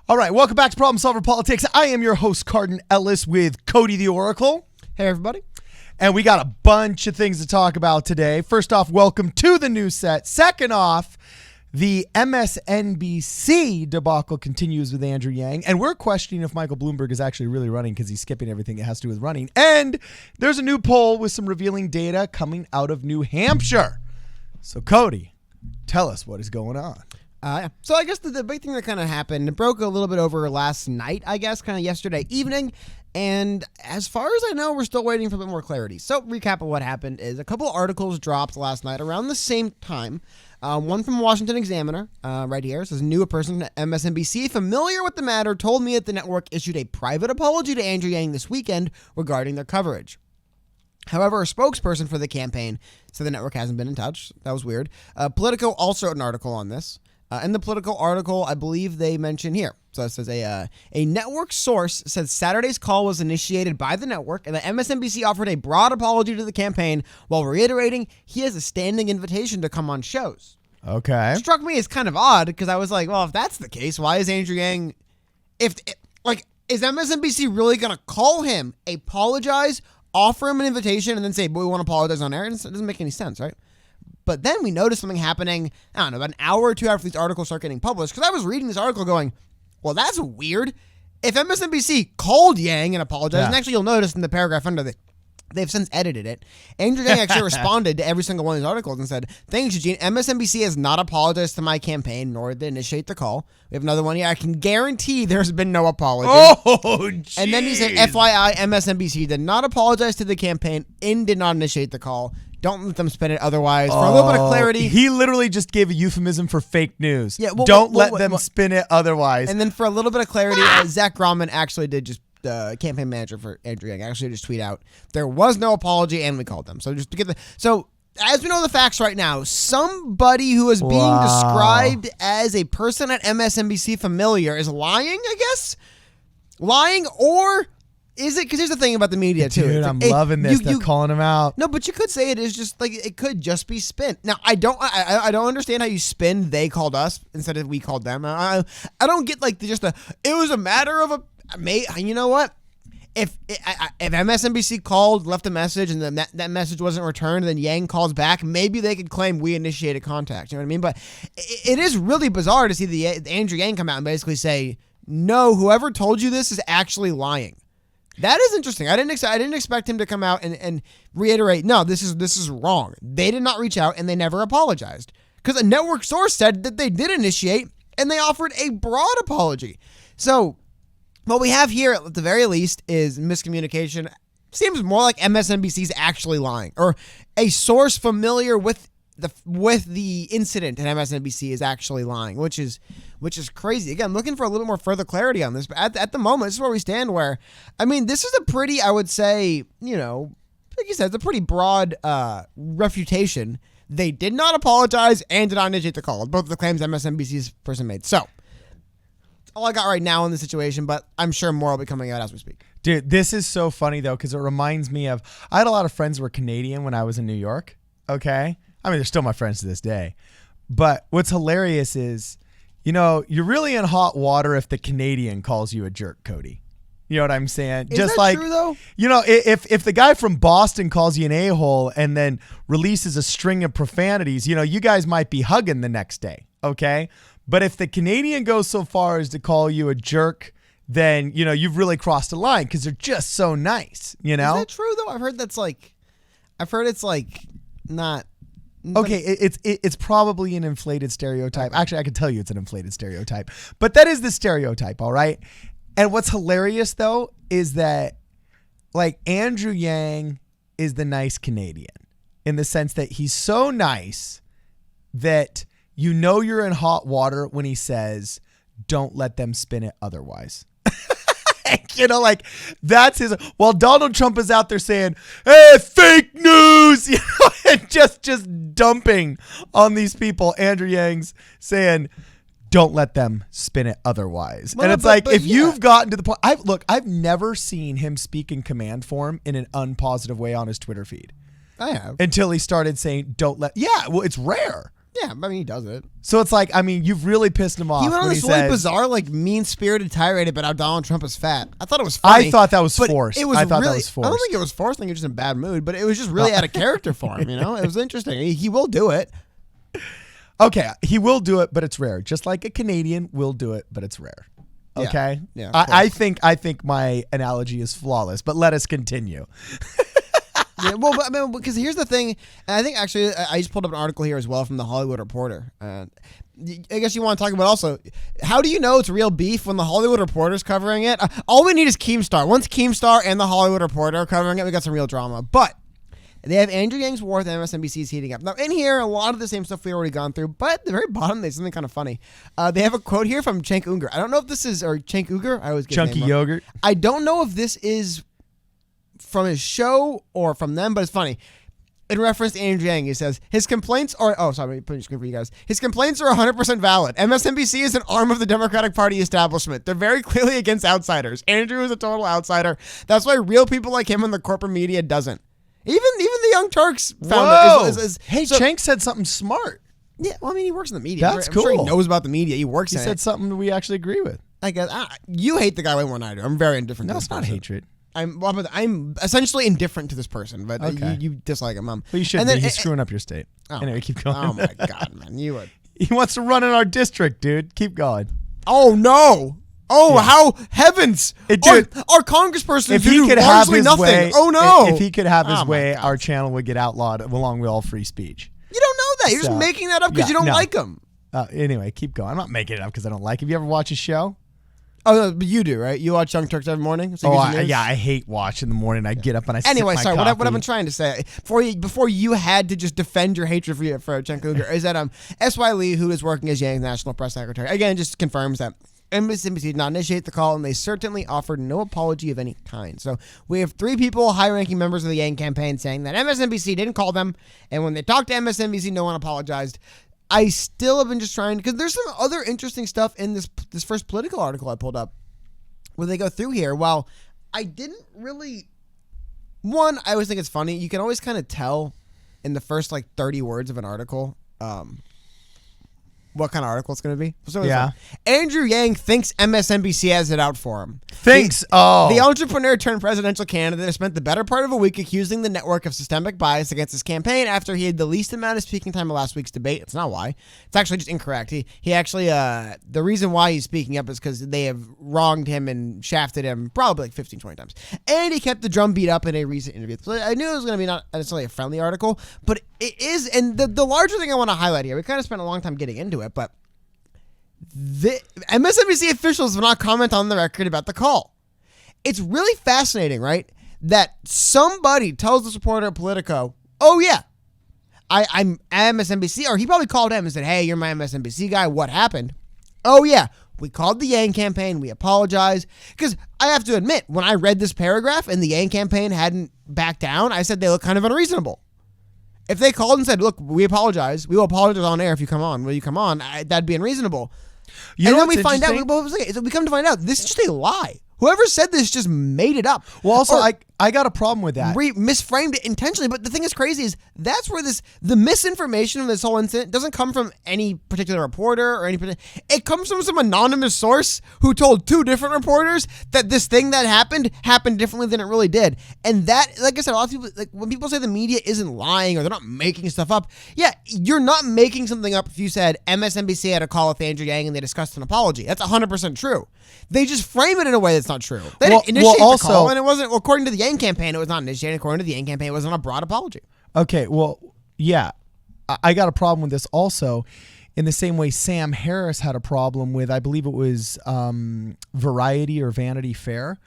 All right, welcome back to Problem Solver Politics. I am your host, Cardin Ellis, with Cody the Oracle. Hey, everybody. And we got a bunch of things to talk about today. First off, welcome to the new set. Second off, the MSNBC debacle continues with Andrew Yang. And we're questioning if Michael Bloomberg is actually really running because he's skipping everything that has to do with running. And there's a new poll with some revealing data coming out of New Hampshire. So, Cody, tell us what is going on. So I guess the big thing that kind of happened, it broke a little bit over last night, I guess, kind of yesterday evening. And as far as I know, we're still waiting for a bit more clarity. So recap of what happened is a couple articles dropped last night around the same time. One from Washington Examiner, right here. It says, a person at MSNBC familiar with the matter told me that the network issued a private apology to Andrew Yang this weekend regarding their coverage. However, a spokesperson for the campaign said the network hasn't been in touch. That was weird. Politico also wrote an article on this. In the Politico article, I believe they mention here. So it says a network source said Saturday's call was initiated by the network and that MSNBC offered a broad apology to the campaign while reiterating he has a standing invitation to come on shows. Okay. It struck me as kind of odd because I was like, well, if that's the case, why is Andrew Yang, is MSNBC really going to call him, apologize, offer him an invitation, and then say, but we want to apologize on air? It doesn't make any sense, right? But then we noticed something happening, I don't know, about an hour or two after these articles start getting published, because I was reading this article going, well, that's weird. If MSNBC called Yang and apologized, and actually you'll notice in the paragraph under they've since edited it, Andrew Yang actually responded to every single one of these articles and said, thanks, Eugene. MSNBC has not apologized to my campaign, nor did they initiate the call. We have another one here. I can guarantee there's been no apology. Oh, geez. And then he said, FYI, MSNBC did not apologize to the campaign and did not initiate the call. Don't let them spin it otherwise. For a little bit of clarity. He literally just gave a euphemism for fake news. Yeah, don't let them spin it otherwise. And then for a little bit of clarity, Zach Grauman actually did just, the campaign manager for Andrew Yang, actually just tweet out, there was no apology and we called them. So just to get so as we know the facts right now, somebody who is being described as a person at MSNBC familiar is lying, I guess? Lying, or is it? Because here's the thing about the media, too. Dude, I'm loving this. They're calling him out. No, but you could say it is just like it could just be spin. Now, I don't understand how you spin they called us instead of we called them. I don't get like it was a matter of you know what? If MSNBC called, left a message, and then that message wasn't returned, then Yang calls back, maybe they could claim we initiated contact. You know what I mean? But it is really bizarre to see the Andrew Yang come out and basically say, no, whoever told you this is actually lying. That is interesting. I didn't expect him to come out and reiterate, no, this is wrong. They did not reach out and they never apologized. Because a network source said that they did initiate and they offered a broad apology. So what we have here at the very least is miscommunication. Seems more like MSNBC's actually lying, or a source familiar with the incident at MSNBC is actually lying, which is crazy. Again, looking for a little more further clarity on this, but at the moment, this is where we stand. Where, I mean, this is a pretty, I would say, like you said, it's a pretty broad refutation. They did not apologize and did not initiate the call. Both of the claims MSNBC's person made. So, that's all I got right now in the situation, but I'm sure more will be coming out as we speak. Dude, this is so funny, though, because it reminds me of, I had a lot of friends who were Canadian when I was in New York, okay? I mean, they're still my friends to this day. But what's hilarious is, you're really in hot water if the Canadian calls you a jerk, Cody. You know what I'm saying? Is just that like, true, though? If the guy from Boston calls you an a-hole and then releases a string of profanities, you guys might be hugging the next day, okay? But if the Canadian goes so far as to call you a jerk, then, you've really crossed the line because they're just so nice, Is that true, though? I've heard it's like not... Okay, it's probably an inflated stereotype. Actually, I can tell you it's an inflated stereotype. But that is the stereotype, all right? And what's hilarious, though, is that, like, Andrew Yang is the nice Canadian in the sense that he's so nice that you're in hot water when he says, don't let them spin it otherwise. That's his. While Donald Trump is out there saying, hey, fake news, and just dumping on these people, Andrew Yang's saying, don't let them spin it otherwise. Well, and it's if you've gotten to the point, I've never seen him speak in command form in an unpositive way on his Twitter feed. I have. Until he started saying, don't let, well, it's rare. Yeah, I mean, he does it. So it's like, I mean, you've really pissed him off. He went on when this really says, bizarre, like, mean-spirited tirade about how Donald Trump is fat. I thought it was funny. I thought that was but forced. It was I thought really, that was forced. I don't think it was forced. I think he was just in a bad mood, but it was just really out of character for him, you know? It was interesting. He will do it. Okay, he will do it, but it's rare. Just like a Canadian will do it, but it's rare. Okay? Yeah, I think my analogy is flawless, but let us continue. Yeah, well, but, I mean, because here's the thing, and I think actually I just pulled up an article here as well from the Hollywood Reporter. I guess you want to talk about also, how do you know it's real beef when the Hollywood Reporter's covering it? All we need is Keemstar. Once Keemstar and the Hollywood Reporter are covering it, we got some real drama. But they have Andrew Yang's war with MSNBC is heating up. Now, in here, a lot of the same stuff we've already gone through, but at the very bottom, there's something kind of funny. They have a quote here from Cenk Uygur. I don't know if this is, or Cenk Uygur. I always get Chunky yogurt. I don't know if this is from his show or from them, but it's funny. In reference to Andrew Yang, he says, his complaints are, let me put it on screen for you guys. His complaints are 100% valid. MSNBC is an arm of the Democratic Party establishment. They're very clearly against outsiders. Andrew is a total outsider. That's why real people like him in the corporate media doesn't. Even the Young Turks found it. Hey, Cenk said something smart. Yeah, well, I mean, he works in the media. That's I'm cool. sure he knows about the media. He works in it. He said something that we actually agree with. I guess you hate the guy way more than I do. I'm very indifferent No, to this it's not person. hatred. I'm essentially indifferent to this person, but Okay. you dislike him. Well, you should be. He's screwing up your state. Anyway, keep going. Oh, my God, man. You would. He wants to run in our district, dude. Keep going. Oh, no. Oh, yeah. How heavens. Dude, our congressperson if he could have his nothing. way, Oh, no. If he could have his way, God. our channel would get outlawed along with all free speech. You don't know that. You're just making that up because you don't like him. Anyway, keep going. I'm not making it up because I don't like him. Have you ever watched his show? Oh, but you do, right? You watch Young Turks every morning? So I hate watch in the morning. I get up and I Anyway, sip my sorry, coffee. what I've been trying to say before you had to just defend your hatred for Cenk Uygur is that S.Y. Lee, who is working as Yang's national press secretary, again just confirms that MSNBC did not initiate the call, and they certainly offered no apology of any kind. So we have 3 people, high-ranking members of the Yang campaign, saying that MSNBC didn't call them, and when they talked to MSNBC, no one apologized. I still have been just trying, because there's some other interesting stuff in this first political article I pulled up, where they go through here. While I didn't really, I always think it's funny. You can always kind of tell in the first 30 words of an article what kind of article it's going to be. So yeah. Andrew Yang thinks MSNBC has it out for him. The entrepreneur turned presidential candidate has spent the better part of a week accusing the network of systemic bias against his campaign after he had the least amount of speaking time of last week's debate. It's not why. It's actually just incorrect. He actually, the reason why he's speaking up is because they have wronged him and shafted him probably 15, 20 times. And he kept the drum beat up in a recent interview. So I knew it was going to be not necessarily a friendly article, but it is. And the larger thing I want to highlight here, we kind of spent a long time getting into it, but the MSNBC officials will not comment on the record about the call. It's really fascinating, right? That somebody tells this reporter at Politico, oh yeah, I'm at MSNBC, or he probably called him and said, hey, you're my MSNBC guy, what happened? Oh yeah, we called the Yang campaign, we apologized. Because I have to admit, when I read this paragraph and the Yang campaign hadn't backed down, I said they look kind of unreasonable. If they called and said, look, we apologize, we will apologize on air if you come on, will you come on? That'd be unreasonable. And then we find out, we come to find out, this is just a lie. Whoever said this just made it up. Well, also, I got a problem with that. Misframed it intentionally. But the thing that's crazy is that's where the misinformation of this whole incident doesn't come from any particular reporter or it comes from some anonymous source who told 2 different reporters that this thing that happened differently than it really did. And that, like I said, a lot of people, when people say the media isn't lying or they're not making stuff up, yeah, you're not making something up if you said MSNBC had a call with Andrew Yang and they discussed an apology. That's 100% true. They just frame it in a way that's not true. They didn't initiate the call, and it wasn't, according to the Yang campaign, it was not initiated. According to the Yang campaign, it wasn't a broad apology. Okay, well, yeah. I got a problem with this also in the same way Sam Harris had a problem with, I believe it was Variety or Vanity Fair,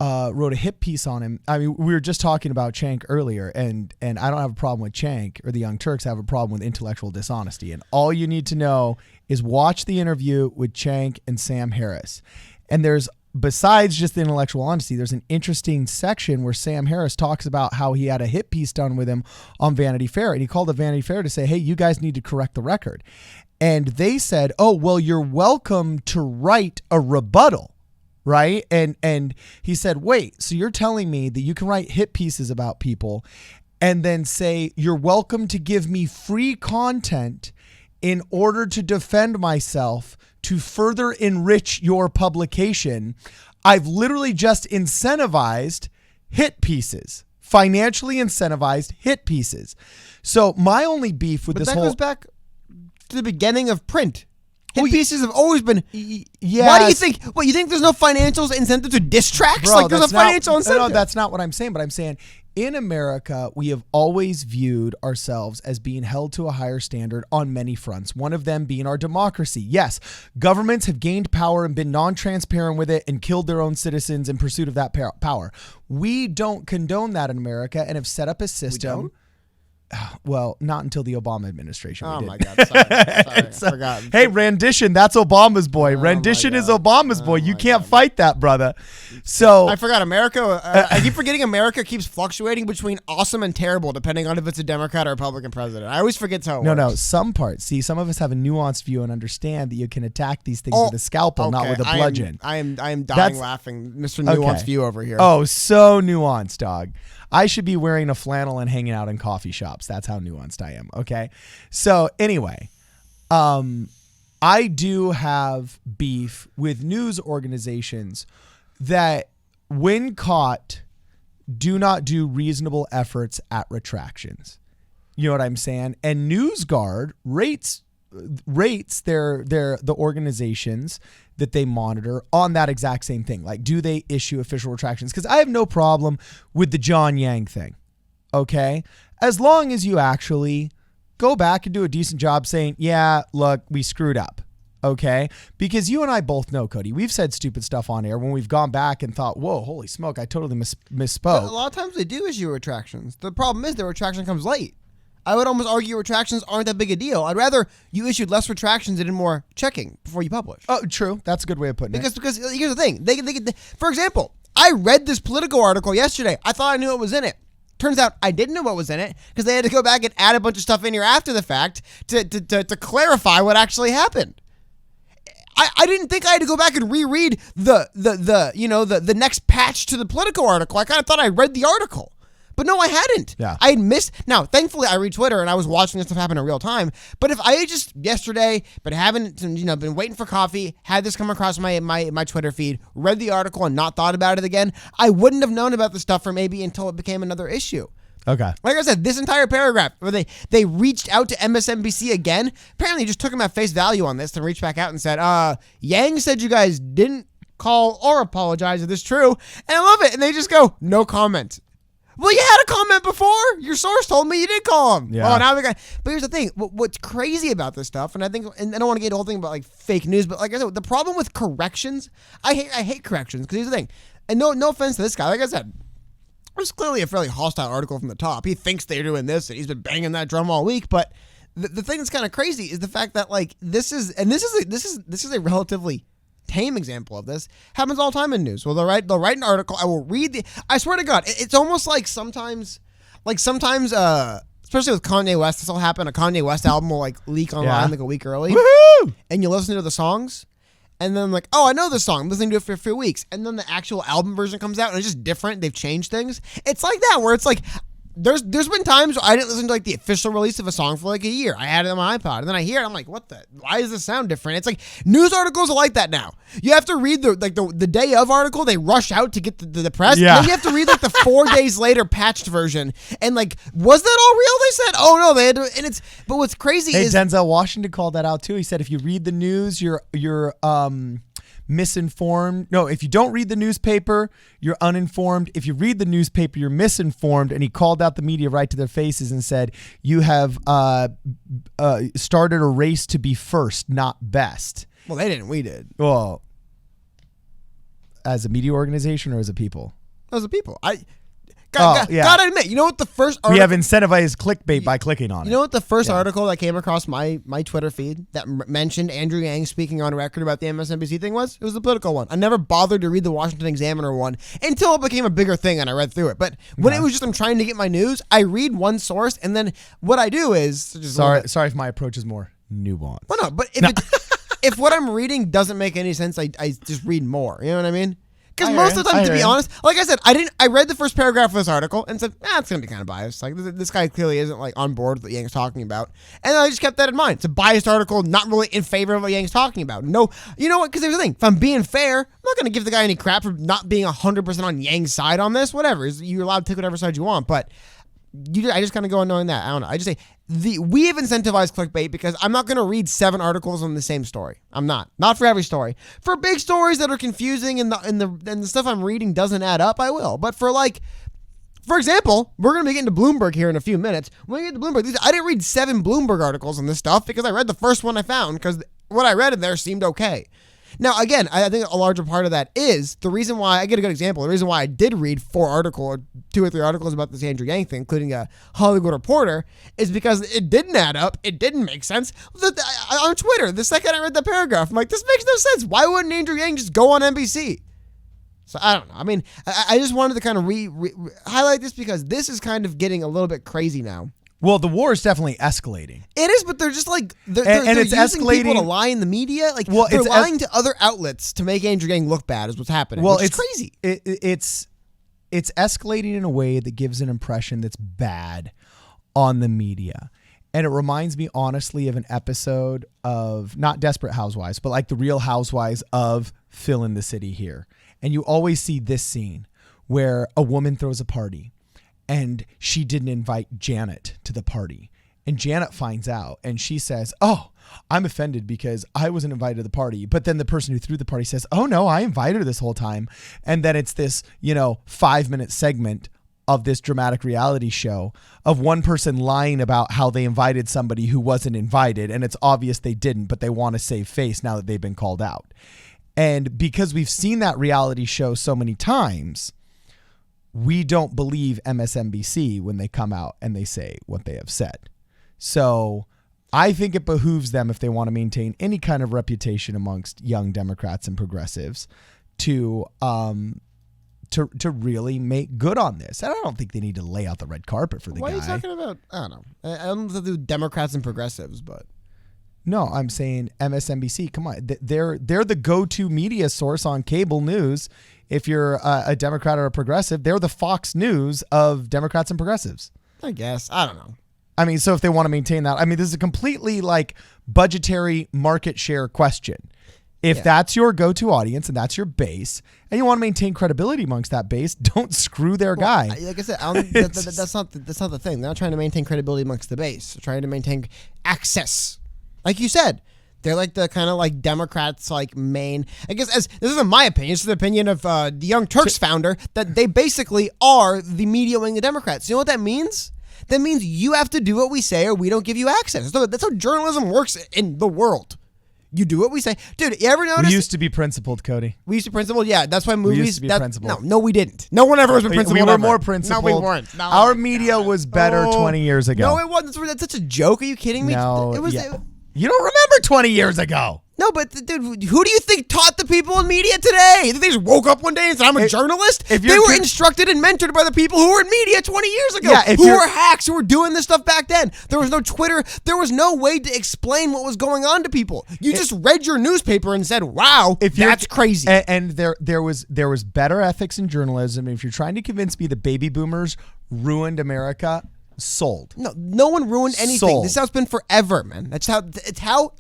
wrote a hit piece on him. I mean, we were just talking about Cenk earlier, and I don't have a problem with Cenk or the Young Turks. I have a problem with intellectual dishonesty. And all you need to know is watch the interview with Cenk and Sam Harris. And there's, besides just the intellectual honesty, there's an interesting section where Sam Harris talks about how he had a hit piece done with him on Vanity Fair. And he called the Vanity Fair to say, hey, you guys need to correct the record. And they said, oh, well, you're welcome to write a rebuttal. Right. And he said, wait, so you're telling me that you can write hit pieces about people and then say, you're welcome to give me free content in order to defend myself, to further enrich your publication, I've literally just incentivized hit pieces, financially incentivized hit pieces. So my only beef with But this that whole goes back to the beginning of print. Hit pieces have always been. Yes. Why do you think? What, you think there's no financial incentive to diss tracks? Bro, like there's a financial incentive. No, that's not what I'm saying. But I'm saying in America, we have always viewed ourselves as being held to a higher standard on many fronts. One of them being our democracy. Yes, governments have gained power and been non-transparent with it and killed their own citizens in pursuit of that power. We don't condone that in America and have set up a system. We don't? Well, not until the Obama administration. Oh we my did. God! Sorry, I forgot. Hey, rendition, that's Obama's boy. Rendition is Obama's boy. You can't fight that, brother. So I forgot America. I keep forgetting America keeps fluctuating between awesome and terrible depending on if it's a Democrat or Republican president. I always forget how it works. No, some parts. See, some of us have a nuanced view and understand that you can attack these things with a scalpel, not with a bludgeon. I am dying laughing. Mr. Nuanced view over here. Oh, so nuanced, dog. I should be wearing a flannel and hanging out in coffee shops. That's how nuanced I am. Okay. So anyway, I do have beef with news organizations that, when caught, do not do reasonable efforts at retractions. You know what I'm saying? And NewsGuard rates the organizations that they monitor on that exact same thing. Like, do they issue official retractions? Because I have no problem with the John Yang thing. Okay? As long as you actually go back and do a decent job saying, yeah, look, we screwed up. Okay? Because you and I both know, Cody, we've said stupid stuff on air when we've gone back and thought, whoa, holy smoke, I totally misspoke. But a lot of times they do issue retractions. The problem is the retraction comes late. I would almost argue retractions aren't that big a deal. I'd rather you issued less retractions and did more checking before you publish. Oh, true. That's a good way of putting it. Because here's the thing. They, for example, I read this Politico article yesterday. I thought I knew what was in it. Turns out I didn't know what was in it because they had to go back and add a bunch of stuff in here after the fact to clarify what actually happened. I didn't think I had to go back and reread the next patch to the Politico article. I kind of thought I read the article. But no, I hadn't. Yeah. I had missed. Now, thankfully, I read Twitter and I was watching this stuff happen in real time. But if I had just yesterday, but haven't, been waiting for coffee, had this come across my Twitter feed, read the article and not thought about it again, I wouldn't have known about the stuff for maybe until it became another issue. Okay. Like I said, this entire paragraph where they reached out to MSNBC again, apparently just took them at face value on this and reached back out and said, Yang said you guys didn't call or apologize if this is true. And I love it. And they just go, no comment. Well, you had a comment before. Your source told me you did call him. Yeah. Oh, now we got. But here's the thing. What's crazy about this stuff, and I think, and I don't want to get the whole thing about like fake news, but like I said, the problem with corrections, I hate corrections because here's the thing. And no offense to this guy. Like I said, it was clearly a fairly hostile article from the top. He thinks they're doing this, and he's been banging that drum all week. But the thing that's kind of crazy is the fact that like this is a relatively tame example of this. Happens all the time in news. Well, they'll write an article. I will read I swear to God, it's almost like sometimes, especially with Kanye West, this will happen. A Kanye West album will like leak online like a week early. Woohoo! And you listen to the songs, and then like, oh, I know this song. I'm listening to it for a few weeks, and then the actual album version comes out, and it's just different. They've changed things. It's like that where it's like, there's been times where I didn't listen to like the official release of a song for like a year. I had it on my iPod, and then I hear it, I'm like, why does this sound different? It's like news articles are like that now. You have to read the day of article, they rush out to get the press. Yeah. And then you have to read like the 4 days later patched version. And like, was that all real? They said, oh no, they had to, but what's crazy is Denzel Washington called that out too. He said if you read the news, you're misinformed. No, if you don't read the newspaper, you're uninformed. If you read the newspaper, you're misinformed. And he called out the media right to their faces and said, you have started a race to be first, not best. well, they didn't. We did. Well, as a media organization or as a people? Those are people. Yeah. Gotta admit, you know what the first article, We have incentivized clickbait by clicking on it. you know what the first article that came across my Twitter feed that mentioned Andrew Yang speaking on record about the MSNBC thing was? It was the political one. I never bothered to read the Washington Examiner one until it became a bigger thing and I read through it. But when it was just I'm trying to get my news, I read one source and then what I do is just Sorry if my approach is more nuanced. Well, no, but if what I'm reading doesn't make any sense, I just read more. You know what I mean? Because most of the time, to be honest, like I said, I read the first paragraph of this article and said, it's going to be kind of biased. Like, this guy clearly isn't, like, on board with what Yang's talking about. And I just kept that in mind. It's a biased article, not really in favor of what Yang's talking about. No, you know what? Because here's the thing. If I'm being fair, I'm not going to give the guy any crap for not being 100% on Yang's side on this. Whatever. You're allowed to take whatever side you want. But I just kind of go on knowing that. I don't know. I just say, we have incentivized clickbait because I'm not going to read 7 articles on the same story. I'm not for every story. For big stories that are confusing and the stuff I'm reading doesn't add up, I will. But for example, we're going to be getting to Bloomberg here in a few minutes. When we get to Bloomberg, I didn't read 7 Bloomberg articles on this stuff because I read the first one I found because what I read in there seemed okay. Now, again, I think a larger part of that is the reason why I get a good example. The reason why I did read 2 or 3 articles about this Andrew Yang thing, including a Hollywood Reporter, is because it didn't add up. It didn't make sense. On Twitter, the second I read the paragraph, I'm like, this makes no sense. Why wouldn't Andrew Yang just go on NBC? So I don't know. I mean, I just wanted to kind of highlight this because this is kind of getting a little bit crazy now. Well, the war is definitely escalating. It is, but they're just like they're it's using escalating. people to lie in the media. Like, well, they're lying to other outlets to make Andrew Yang look bad. Is what's happening. Well, it's crazy. It's escalating in a way that gives an impression that's bad on the media, and it reminds me honestly of an episode of not Desperate Housewives, but like the Real Housewives of fill in the city here. And you always see this scene where a woman throws a party. And she didn't invite Janet to the party. And Janet finds out and she says, oh, I'm offended because I wasn't invited to the party. But then the person who threw the party says, oh, no, I invited her this whole time. And then it's this, 5-minute segment of this dramatic reality show of one person lying about how they invited somebody who wasn't invited. And it's obvious they didn't, but they want to save face now that they've been called out. And because we've seen that reality show so many times, we don't believe MSNBC when they come out and they say what they have said. So I think it behooves them, if they want to maintain any kind of reputation amongst young Democrats and progressives, to really make good on this. And I don't think they need to lay out the red carpet for the guy. What are you talking about? I don't know. I don't know if they do Democrats and progressives, but... No, I'm saying MSNBC. Come on. They're the go-to media source on cable news. If you're a Democrat or a progressive, they're the Fox News of Democrats and progressives. I guess. I don't know. I mean, so if they want to maintain that, I mean, this is a completely like budgetary market share question. If that's your go-to audience and that's your base, and you want to maintain credibility amongst that base, don't screw their guy. Like I said, that's not the thing. They're not trying to maintain credibility amongst the base. They're trying to maintain access. Like you said, they're like the kind of like Democrats, like main, I guess, as this isn't my opinion, it's the opinion of the Young Turks founder, that they basically are the media wing of Democrats. You know what that means? That means you have to do what we say or we don't give you access. That's how journalism works in the world. You do what we say. Dude, you ever notice? We used to be principled, Cody. We used to principled? Yeah, that's why movies... We used to be principled. No, we didn't. No one ever was principled. We were more principled. No, we weren't. No, our media was better 20 years ago. No, it wasn't. That's such a joke. Are you kidding me? No, you don't remember 20 years ago. No, but dude, who do you think taught the people in media today? They just woke up one day and said, I'm a journalist? They were instructed and mentored by the people who were in media 20 years ago, who were hacks, who were doing this stuff back then. There was no Twitter. There was no way to explain what was going on to people. You just read your newspaper and said, wow, that's crazy. And there was better ethics in journalism. If you're trying to convince me that baby boomers ruined America, sold. No one ruined anything. Sold. This has been forever, man. That's how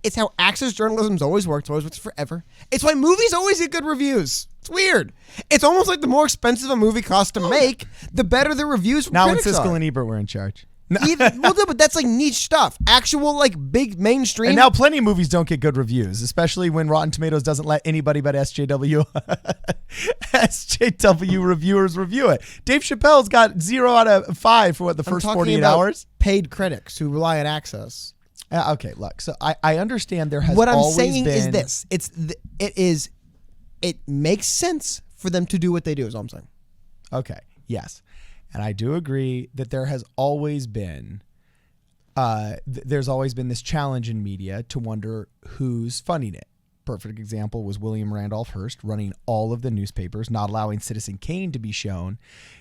it's how access journalism's always worked. It's always worked forever. It's why movies always get good reviews. It's weird. It's almost like the more expensive a movie costs to make, the better the reviews from critics are. Now when Siskel and Ebert were in charge. But that's like niche stuff. Actual like big mainstream. And now plenty of movies don't get good reviews, especially when Rotten Tomatoes doesn't let anybody but SJW reviewers review it. Dave Chappelle's got 0 out of 5 for the first 48 hours. Paid critics who rely on access. Okay, look. So I understand there has what I'm always saying been... is this. It makes sense for them to do what they do, is all I'm saying. Okay. Yes. And I do agree that there has always been, there's always been this challenge in media to wonder who's funding it. Perfect example was William Randolph Hearst running all of the newspapers, not allowing Citizen Kane to be shown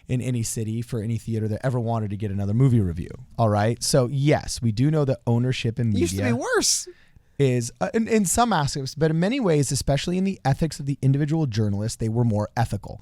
in any city for any theater that ever wanted to get another movie review. All right. So yes, we do know that ownership in media used to be worse. is in some aspects, but in many ways, especially in the ethics of the individual journalist, they were more ethical.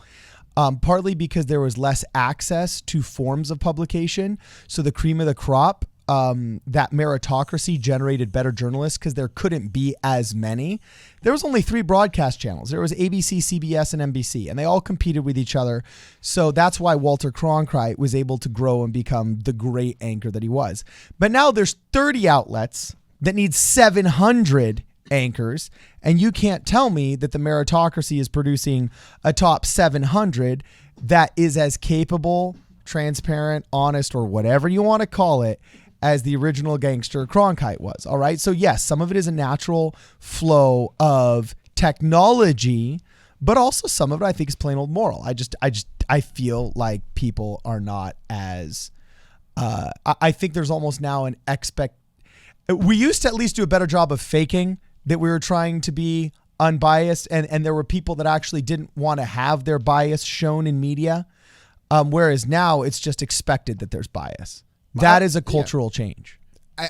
Partly because there was less access to forms of publication. So the cream of the crop, that meritocracy generated better journalists because there couldn't be as many. There was only 3 broadcast channels. There was ABC, CBS, and NBC, and they all competed with each other. So that's why Walter Cronkite was able to grow and become the great anchor that he was. But now there's 30 outlets that need 700 anchors, and you can't tell me that the meritocracy is producing a top 700 that is as capable, transparent, honest, or whatever you want to call it as the original gangster Cronkite was. All right. So yes, some of it is a natural flow of technology, but also some of it I think is plain old moral. I feel like people are not as, I think there's almost now an we used to at least do a better job of faking that we were trying to be unbiased, and there were people that actually didn't want to have their bias shown in media, whereas now it's just expected that there's bias. That is a cultural change.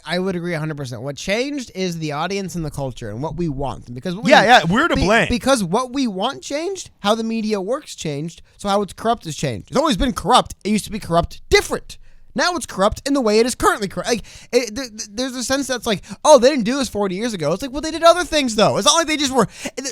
I would agree 100%. What changed is the audience and the culture and what we want. Because we're to blame. Because what we want changed, how the media works changed, so how it's corrupt has changed. It's always been corrupt. It used to be corrupt different. Now it's corrupt in the way it is currently corrupt. Like, there's a sense that's like, oh, they didn't do this 40 years ago. It's like, well, they did other things, though. It's not like they just were.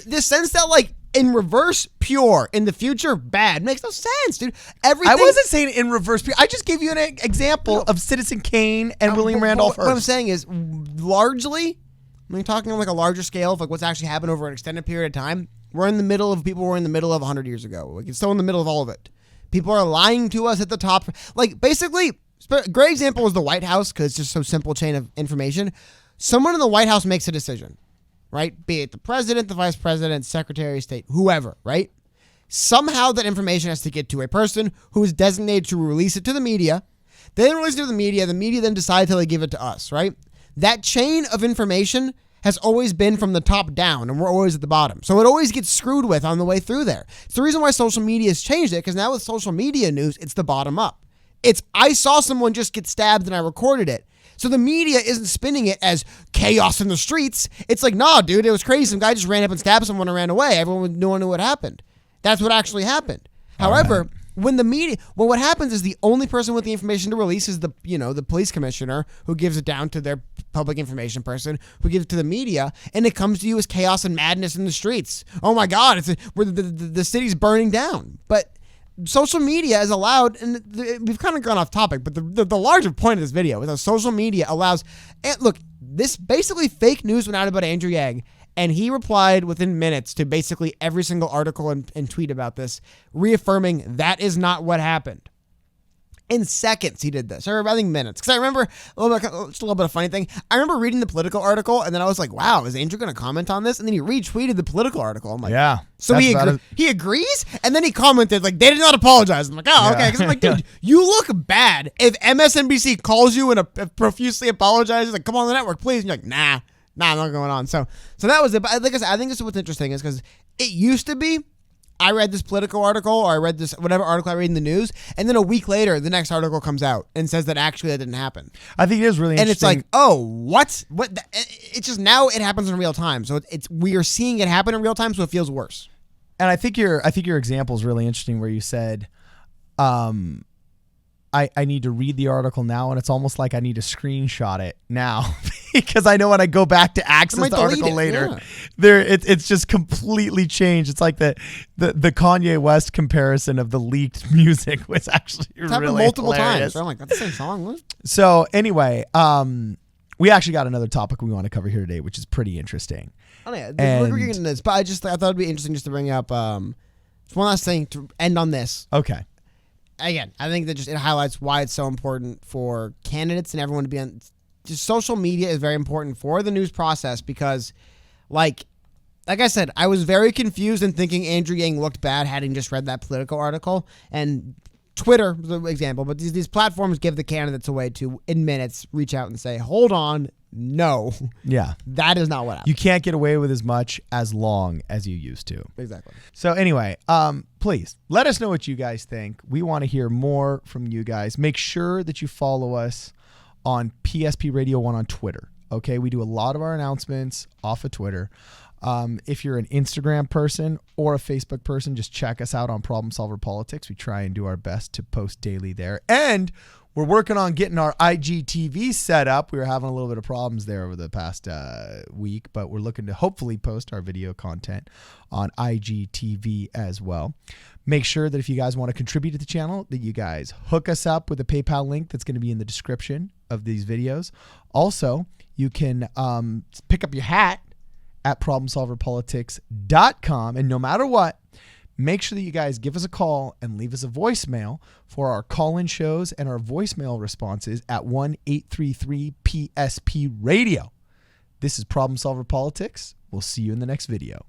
The sense that, like, in reverse, pure. In the future, bad. Makes no sense, dude. Everything. I wasn't saying in reverse pure. I just gave you an example of Citizen Kane and William Randolph Hearst. What I'm saying is, largely, when you're talking on, like, a larger scale of, like, what's actually happened over an extended period of time, we're in the middle of 100 years ago. Like, it's still in the middle of all of it. People are lying to us at the top. Like, basically, a great example is the White House, because it's just so simple chain of information. Someone in the White House makes a decision, right? Be it the president, the vice president, secretary of state, whoever, right? Somehow that information has to get to a person who is designated to release it to the media. They then release it to the media then decides how they give it to us, right? That chain of information has always been from the top down, and we're always at the bottom. So it always gets screwed with on the way through there. It's the reason why social media has changed it, because now with social media news, it's the bottom up. It's, I saw someone just get stabbed and I recorded it. So the media isn't spinning it as chaos in the streets. It's like, nah, dude, it was crazy. Some guy just ran up and stabbed someone and ran away. Everyone knew what happened. That's what actually happened. However, when what happens is the only person with the information to release is the police commissioner, who gives it down to their public information person, who gives it to the media, and it comes to you as chaos and madness in the streets. Oh my God, the city's burning down. But social media is allowed, and we've kind of gone off topic, but the larger point of this video is that social media allows, and look, this basically fake news went out about Andrew Yang, and he replied within minutes to basically every single article and tweet about this, reaffirming that is not what happened. In seconds, he did this, or I think minutes. Because I remember just a little bit of funny thing. I remember reading the Political article, and then I was like, "Wow, is Andrew going to comment on this?" And then he retweeted the Political article. I'm like, "Yeah." So he agrees, and then he commented like, "They did not apologize." I'm like, "Oh, okay." Because I'm like, "Dude, you look bad." If MSNBC calls you and profusely apologizes, like, "Come on the network, please," and you're like, "Nah, I'm not going on." So that was it. But like I said, I think this is what's interesting is because it used to be, I read this Political article, or I read this whatever article I read in the news, and then a week later, the next article comes out and says that actually that didn't happen. I think it is really interesting. And it's like, oh, what? It's just now it happens in real time. So we are seeing it happen in real time, so it feels worse. And I think your example is really interesting, where you said, I need to read the article now, and it's almost like I need to screenshot it now because I know when I go back to access the article later, it's just completely changed. It's like the Kanye West comparison of the leaked music was actually really multiple hilarious. times. So I'm like, that's the same song. What? So anyway, we actually got another topic we want to cover here today, which is pretty interesting. Oh yeah, we're getting into this, but I thought it'd be interesting just to bring up one last thing to end on this. Okay. Again, I think that it highlights why it's so important for candidates and everyone to be on. Just social media is very important for the news process because, like I said, I was very confused in thinking Andrew Yang looked bad having just read that Political article. And Twitter was an example, but these platforms give the candidates a way to, in minutes, reach out and say, hold on, no. Yeah. That is not what happened. You can't get away with as much as long as you used to. Exactly. So anyway, please let us know what you guys think. We want to hear more from you guys. Make sure that you follow us on PSP Radio 1 on Twitter. Okay, we do a lot of our announcements off of Twitter. If you're an Instagram person or a Facebook person, just check us out on Problem Solver Politics. We try and do our best to post daily there. And we're working on getting our IGTV set up. We were having a little bit of problems there over the past week, but we're looking to hopefully post our video content on IGTV as well. Make sure that if you guys want to contribute to the channel, that you guys hook us up with a PayPal link that's going to be in the description of these videos. Also, you can pick up your hat at problemsolverpolitics.com. And no matter what, make sure that you guys give us a call and leave us a voicemail for our call-in shows and our voicemail responses at 1-833-PSP-RADIO. This is Problem Solver Politics. We'll see you in the next video.